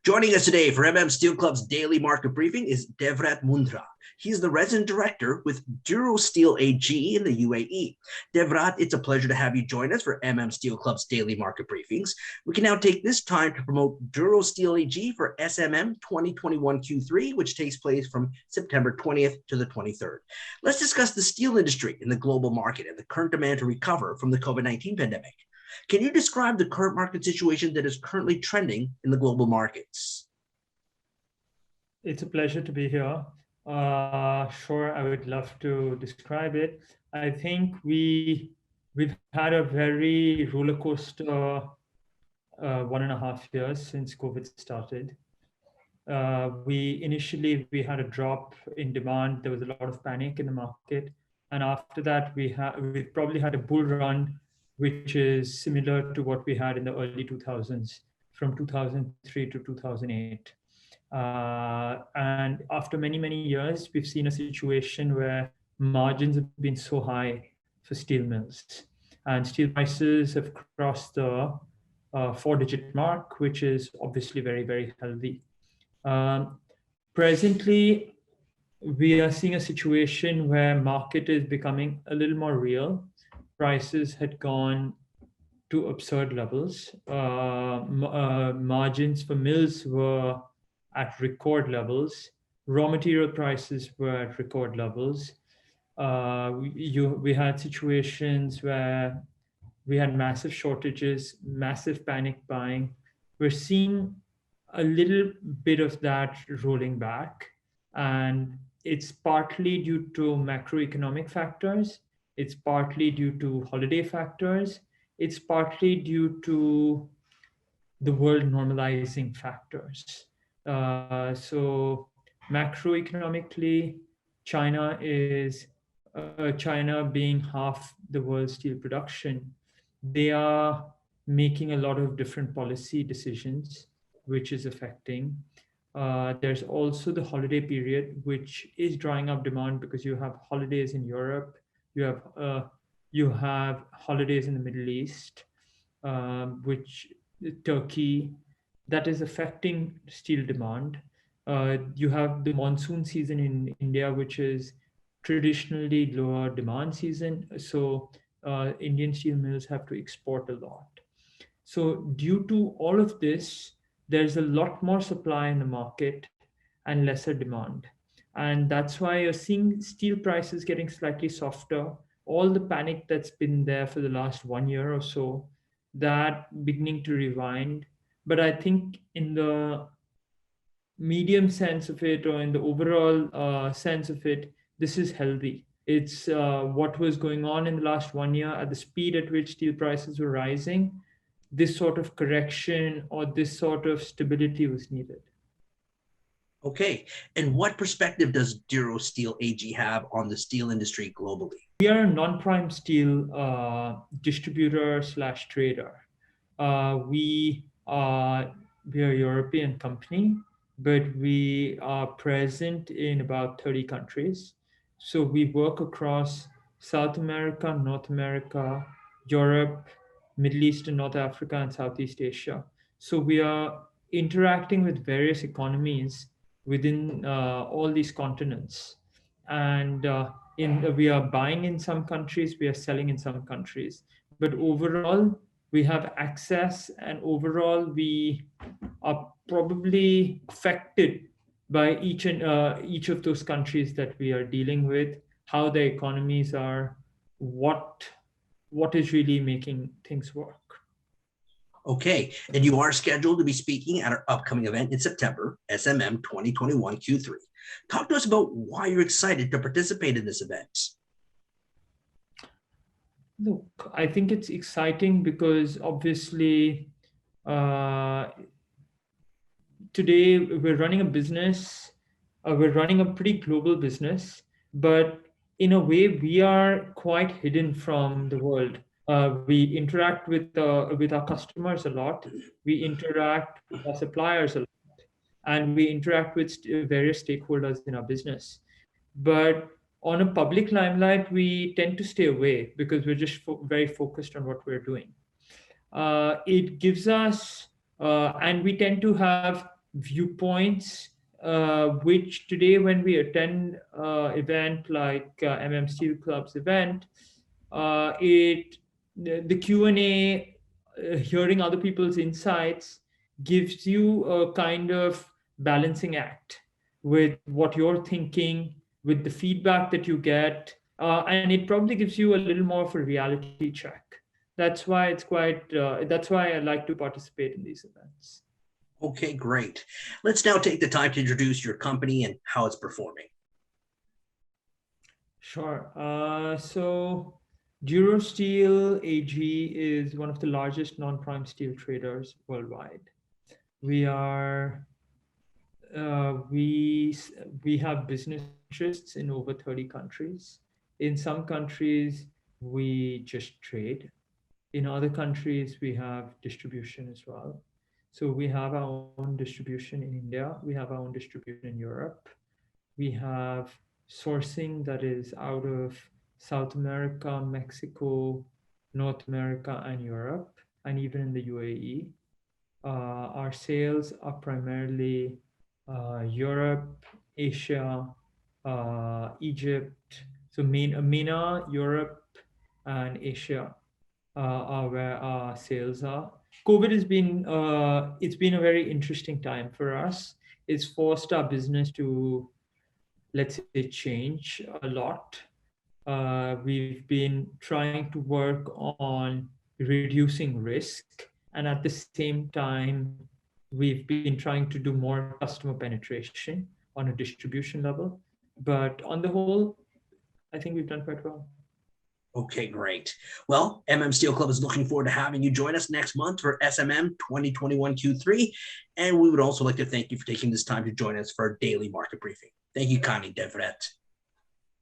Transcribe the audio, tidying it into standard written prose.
Joining us today for Steel Club's daily market briefing is Devvrat Moondhra. He's the resident director with Duro Steel AG in the UAE. Devvrat, it's a pleasure to have you join us for Steel Club's daily market briefings. We can now take this time to promote Duro Steel AG for SMM2021 Q3, which takes place from September 20th to the 23rd. Let's discuss the steel industry in the global market and the current demand to recover from the COVID-19 pandemic. Can you describe the current market situation that is currently trending in the global markets? It's a pleasure to be here. Sure, I would love to describe it. I think we've had a very roller coaster 1.5 years since COVID started. Initially we had a drop in demand. There was a lot of panic in the market, and after that we probably had a bull run, which is similar to what we had in the early 2000s, from 2003 to 2008. And after many years, we've seen a situation where margins have been so high for steel mills, and steel prices have crossed the 4-digit mark, which is obviously very healthy. Presently, we are seeing a situation where market is becoming a little more real. Prices had gone to absurd levels. Margins for mills were at record levels. Raw material prices were at record levels. We had situations where we had massive shortages, massive panic buying. We're seeing a little bit of that rolling back, and it's partly due to macroeconomic factors. It's partly due to holiday factors. It's partly due to the world normalizing factors. So macroeconomically, China being half the world's steel production, they are making a lot of different policy decisions, which is affecting. There's also the holiday period, which is drying up demand because you have holidays in Europe. You have holidays in the Middle East, which Turkey, that is affecting steel demand. You have the monsoon season in India, which is traditionally lower demand season. So Indian steel mills have to export a lot. So due to all of this, there's a lot more supply in the market and lesser demand. And that's why you're seeing steel prices getting slightly softer. All the panic that's been there for the last 1 year or so, that beginning to rewind. But I think in the medium sense of it, or in the overall sense of it, this is healthy. It's what was going on in the last 1 year at the speed at which steel prices were rising. This sort of correction or this sort of stability was needed. Okay, and what perspective does Duro Steel AG have on the steel industry globally? We are a non-prime steel distributor / trader. We are a European company, but we are present in about 30 countries. So we work across South America, North America, Europe, Middle East and North Africa, and Southeast Asia. So we are interacting with various economies within all these continents. And we are buying in some countries, we are selling in some countries. But overall, we have access, and overall, we are probably affected by each of those countries that we are dealing with, how their economies are, what is really making things work. Okay, and you are scheduled to be speaking at our upcoming event in September, SMM 2021 Q3. Talk to us about why you're excited to participate in this event. Look, I think it's exciting because obviously today we're running a business, we're running a pretty global business, but in a way we are quite hidden from the world. We interact with our customers a lot. We interact with our suppliers a lot, and we interact with various stakeholders in our business. But on a public limelight, we tend to stay away because we're just very focused on what we're doing. It gives us, and we tend to have viewpoints, which today when we attend event like Steel Club's event, the Q&A, hearing other people's insights gives you a kind of balancing act with what you're thinking, with the feedback that you get, and it probably gives you a little more of a reality check. That's why I like to participate in these events. Okay, great. Let's now take the time to introduce your company and how it's performing. Sure. So Duro Steel AG is one of the largest non-prime steel traders worldwide. We are we have business interests in over 30 countries. In some countries, we just trade. In other countries, we have distribution as well. So we have our own distribution in India. We have our own distribution in Europe. We have sourcing that is out of South America, Mexico, North America, and Europe, and even in the UAE. Our sales are primarily Europe, Asia, Egypt. So MENA, Europe, and Asia are where our sales are. COVID has been it's been a very interesting time for us. It's forced our business to, let's say, change a lot. We've been trying to work on reducing risk, and at the same time, we've been trying to do more customer penetration on a distribution level. But on the whole, I think we've done quite well. Okay, great. Well, Steel Club is looking forward to having you join us next month for SMM 2021 Q3. And we would also like to thank you for taking this time to join us for our daily market briefing. Thank you kindly, Devvrat.